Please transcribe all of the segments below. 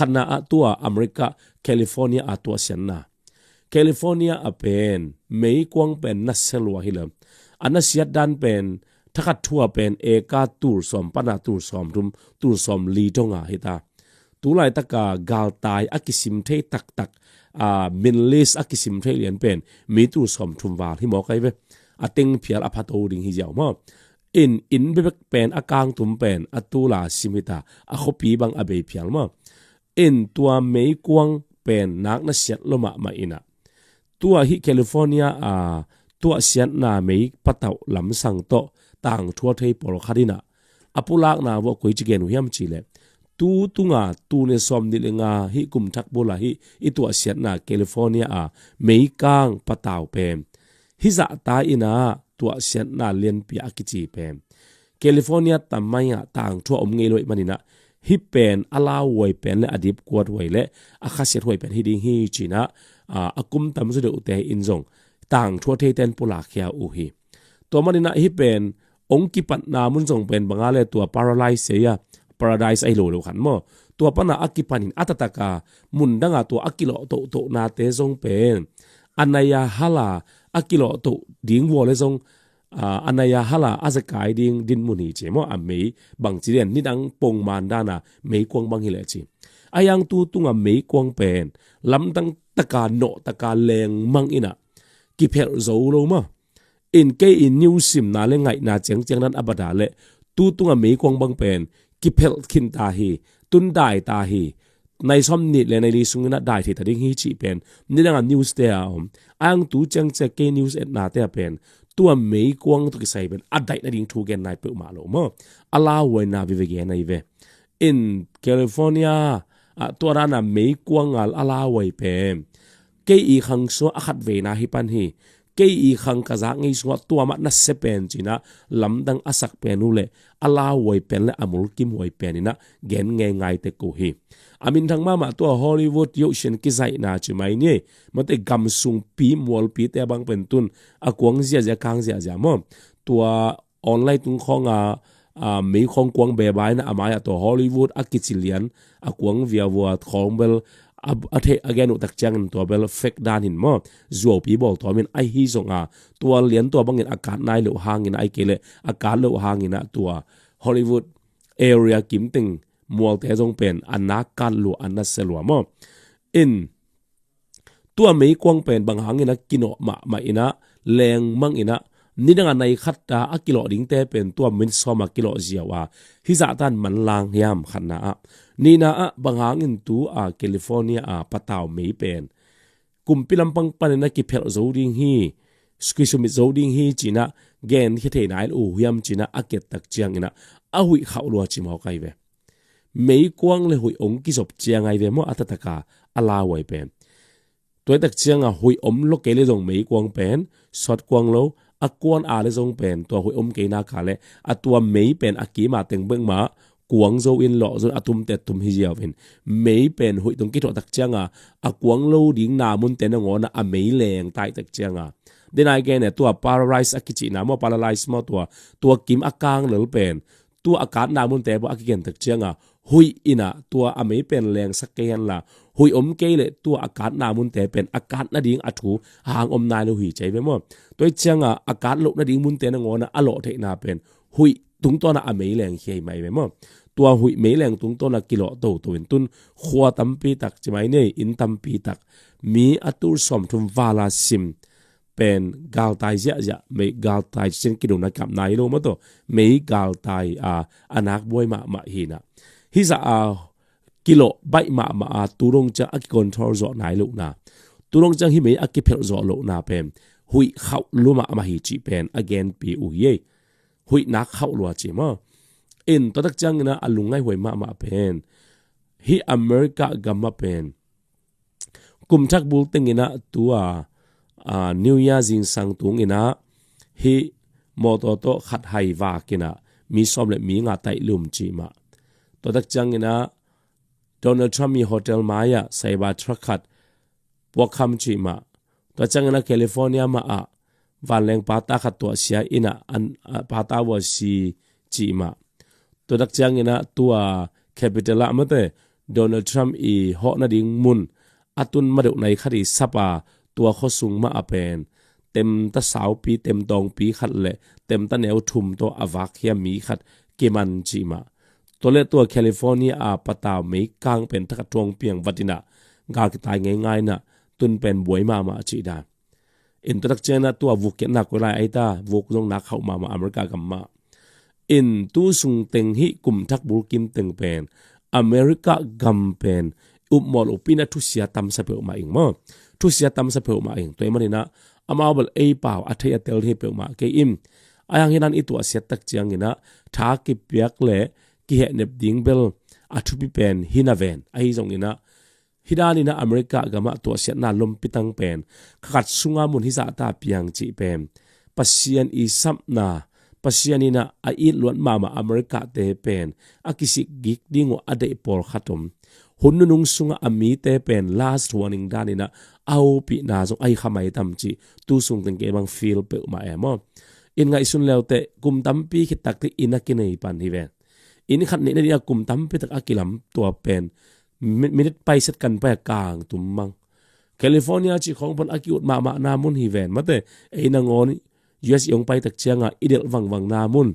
ขันนาตัวอเมริกาแคลิฟอร์เนียตัวเสียนนาแคลิฟอร์เนียเป็นไม่กวางเป็นนัสเซลัวฮิเลมอันนั้นเสียดันเป็นถ้าขัดทั่วเป็นเอกาตูร์สอมปนาตูร์สอมรุมตูร์สอมลีจงอาฮิตาตูไลตะกากาลตายอักิสิมเทตักมินลิสอักิสิมเทเลียนเป็นมีตูร์สอมทุมวาลที่หมอใครเวติงเพียลอภัตโอดิงฮิเจ้ามั้งอินเบกเป็นอากางตุมเป็นตูลาสิมิตาขบปีบังอเบยเพียลมั้งตัวไม่กวางเป็นนักนักเสียลมาอินะตัวฮิแคลิฟอร์เนียตัวเสียนาไม่ปัตตาลำสังโตต่างทั่วไทยปลอคดีนะปุลักนาว่าคุยจิเกนุยามจิเลตุงาตูเนซอมดิเลงาฮิกุมทักบุลาฮิตัวเสียนาแคลิฟอร์เนียไม่กางปัตตาเป็นฮิจะตายอินะตัวเสียนาเลียนปีอากิจีเป็นแคลิฟอร์เนียทำไมต่างทั่วเงยลอยมันนี่นะฮิเป็นอาลาวยเป็นและอดีตกวดวยและอาคาเสียวยเป็นฮิดิงฮิจีนะอากุมตำสุดอุเตอินซงต่างทั่วไทยเต็นปุลักเขียอุฮีตัวมันนี่นะฮิเป็นองค์กิปัตนามุนส่งเป็นบางอะไรตัว paralyze เสีย paradise ไอโลเดียวกันมั้งตัวปนาอักิปันินอัตตะกามุนดังตัวอักิโลโตนาเตซงเป็นอันนายาฮัลาอักิโลโตดิ้งวัวเลยซงอันนายาฮัลาอาจจะกายดิ้งดินมุนีเจมั้งอันไม่บางจีเรียนนี่ดังปงมานดานะไม่กวงบางฮิเลจีอายังตุงไม่กวงเป็นลำตั้งตะการโนตะการแรงมังอินะกิเพลโซโลมั้งนิวซิมนาเลงไงนาเจียงนั้นอับดาเลตุงไม่กวงบางเป็นกิเพลขินตาฮีตุนได้ตาฮีในซ้อมนิดเลยในลิสุงนัดได้ที่ตัดดิ้งฮีจีเป็นนี่ดังนิวส์เดียวอังตูจังจะเกนิวส์เอ็ดนาเตียเป็นตัวไม่กวงตุกใส่เป็นอัดได้ในดิ้งทูเกนนายเปิดมาโลมั้งอาลาเวนาวิเวกนายเวแคลิฟอร์เนียตัวร้านไม่กวงอาลาเวเป็นเกอีขังสัวอัดเวนาฮิปันฮีเกอีขังกะจากงี้สัวตัวมันนัสเซเป็นจีนะลำดังอาศักเป็นนูเลอาลาไว้เป็นและอมุลกิมไว้เป็นนี่นะเกณฑ์ง่ายๆแต่กูฮีอามินทั้งมาตัวฮอลลีวูดยุคเชนกิไซน่าจิไม่เนี่ยมันแต่กำสุงปีมวลปีแต่บางเป็นตุนอากวงเสียจะค้างเสียจะมั้งตัวออนไลน์ตุงของมีของกวงเบย์บายนะอามาตัวฮอลลีวูดอากิจิเลียนอากวงวิอาวัวของเบลเทอเกนุตักจังตัวเบลเฟกดานหินมั้งจัวปีบอกตัวมินไอฮีส่งตัวเลี้ยนตัวบางอย่างอากาศนายเหลวหางอินไอเกเลอากาศเหลวหางอินตัวฮอลลีวูดเอเรียกิมติงมัวแต่จงเป็นอันนักการหลวอันนัสเซลัวมั้งตัวไม่กวงเป็นบางหางอินกิโนมาอินะแรงมังอินะนี่ดังในขัดตาอักิโลดิ้งเตเป็นตัวมินซอมากิโลเจียวฮิจาตันมันลางยามขันนะนี่นะบางหางอินตัวแคลิฟอร์เนียปะตาวไม่เป็นกุมพิลัมปังปันนักกิเพลโซดิ้งฮีสกิสมิโซดิ้งฮีจีนะเกนที่เทนายอูยามจีนะอักเกตตักเจียงอินะหุยเขาลัวจิมเอาไกเวไม่กวางเลยหุยองกิศบเจียงไอเวมอัตตะกาอาลาไว้เป็นตัวตักเจียงหุยโลเกเลจงไม่กวางเป็นสอดกวางโลกวนอาเลจงเป็นตัวหุยเกนาคาเลตัวไม่เป็นอากีมาเต็งเบิ้งมากวางโซอินหล่อจนตุมเตตุมฮิเจียวเป็นไม่เป็นหุยตรงกิโตตักเจียงกวางโลดิ้งนามุนเตนงอนะไม่แรงตายตักเจียงเดนายแกเนี่ยตัว paralyze อากิจินะมั่ว paralyze มั่วตัวกิมอากางเหลือเป็นตัวอากาศนามุนเตบอากิเกนตักเจียงหุยอินะตัวไม่เป็นแรงสักเกนละหุยเกเลยตัวอากาศนามุนเตเป็นอากาศนาดิ้งอัถูหางนายเลยหุยใจไปมั่วตัวเจียงอากาศโลนาดิ้งมุนเตนงอนะอโลเทนาเป็นหุยตุงตัวน่ะไม่แรงเฮียไม่ไปมั่วตัวหุยไม่แรงตุงตัวน่ะกิโลโตตัวเป็นตุนขวตัมปีตักใช่ไหมเนี่ยอินตัมปีตักมีอัตุสมทุมวาลาซิมเป็นกาลตายเยอะไม่กาลตายเช่นกิโลนักกับนายโลมาตัวไม่กาลตายอนักบวยมาหินะฮิจะกิโลใบมาตุรงจะอักคอนโทรลจอนายโลนะตุรงจะฮิไม่อักเพลจอโลนะเป็นหุยเข้าลุมาหิจีเป็น again ปีอุยหุยนักเข้าลัวจีมาตัวตักจังนะอลุงไงหวยมาเป็นฮิอเมริกากัมมาเป็นกุมทักบุลติงนะตัวนิวยาจิงสังตุงนะฮิมอตโตขัดไฮวากินะมีสอบเลยมีงาไตลุมจีมาตัวตักจังนะโดนัลด์ทรัมป์มีโฮเทลมายาไซบาทรักขัดพวกคำจีมาตัวจังนะแคลิฟอร์เนียมาวันแรงปาตาขัดตัวเสียอินะอันปาตาวสีจีมาตัวตักจังนะตัวแคปิตอลมาเต Donald Trump ho na ding mun atun madeu nei khari sapa tua kho sung ma apen tem ta sau pi tem dong pi khat le tem ta neu thum to awak hiam mi khat keman chi ma tole tua California pataw mei kang pen thak tong piang vatina ga ki tai ngai na tun pen buai ma chi da introduction na tua vuket na ko lai aita vuk jong na khau ma America gamma in tu sung teng hi kum thak bul kim teng pen America gam pen upmol upina thu sia tam sa pe ma ing mo thu sia tam sa pe ma ing toy manina amawal ei paw athai atel hi pe ma ke im ayang hinan itu asiat tak chiang ina tha ki piak le ki he nep ding bel athu pi pen hinaven ai jong ina hidani na America gama to asiat na lom pitang pen khat sunga mun hi za ta piang chi pen pasian i samna pasianina a i luan mama America te pen akisi gik dingo ade por khatom hunnung sunga ami te pen last warning danina au pi na zo ai khamai tam chi tu sung teng ke bang feel pe ma emo in ngai sun leute kum tam pi khit tak ti inakinei pan hi ve in khat ne ne kum tam pi tak akilam to pen minute pai set kan pa kang tum mang California chi khong pon akiut ma na mun hi ven mate e na ngoni US yong pai tak chianga idel wang na mun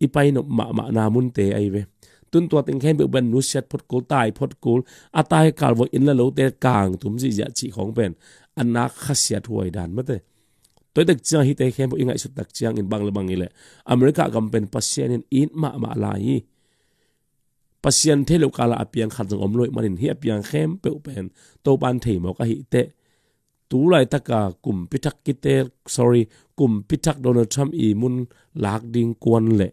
ipai no ma na mun te ai ve tun tua ting khem be ban nu set phot kul tai phot kul atai kal vo in la lo te kang tum ji ja chi khong pen anak khasia thuai dan mate toy tak chiang hi te khem bo ingai su tak chiang in bang le bang ile America gam pen pasien in ma la hi pasien thelo kala apiang khat jong om loi manin hi apiang khem pe pen to ban thei mo ka hi te tu lai taka kum pitak kite kum pitak Donald Trump mun lak ding kwan le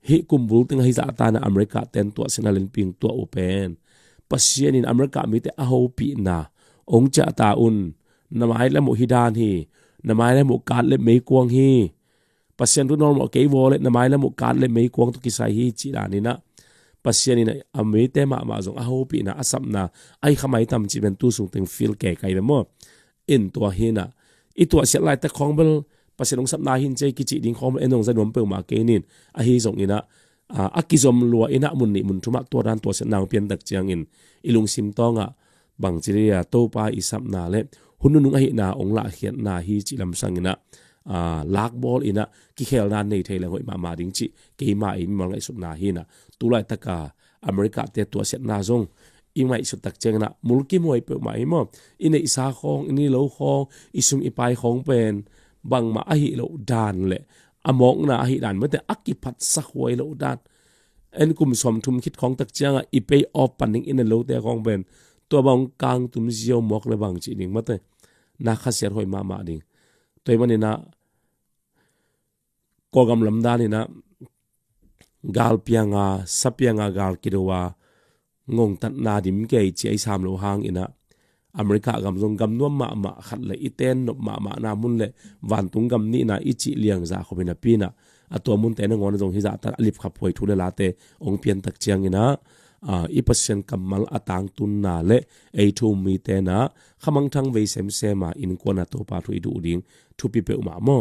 hi kum bul ting hi za ta na America ten to sinalin ping to open pasien in America mi te a ho pi na ong cha ta un namai la mo hidan hi namai la mo kan le mei kwang hi pasien tu normal ke wo le namai la mo kan le mei kwang to kisai hi chi la ni na pasien in ami te ma jong a ho pi na asam na ai khamai tam chi ben tu sung teng feel ke kai mo in to hina i to sia lai ta khong bel pasien ong sap na hin che ki chi ding khom enong zanom pe ma ke nin a hi jong ina akizom lua ina mun ni mun thuma to ran to se nang pian dak chiang in ilung sim tonga bang chiria to pa isap na le hununung a hi na ong la hian na hi chi lam sang ina lak ball ina ki khel nan nei thei la hoi ma ding chi ke ma in mal ngai sup na hi na tu lai taka America te to set na zong imai su tak cheng na mulki moi pe mai mo ine isa khong ini lo khong isum ipai khong pen bang ma a hi lo dan le among na hi dan mate akipat sa khoi lo dan en kum som thum khit khong tak changa i pay off paning in lo te khong ben to bang kang tum zio mok le bang chi ning mate na khaser hoi ma ding toy manina kogam lamdani na gal pianga sapianga gal kidowa ngong tat na dim ke chi ai sam lo hang ina America gam jong gam no ma khat le iten no ma na mun le van tung gam ni na ichi liang za khobina pina ato mun te na ngon jong hi za ta alif kha phoi thule la te ong pian tak chiang ina i pasien kamal atang tun na le ei thu mi te na khamang thang ve sem sema in kona to pa thu du ding thu pi pe ma mo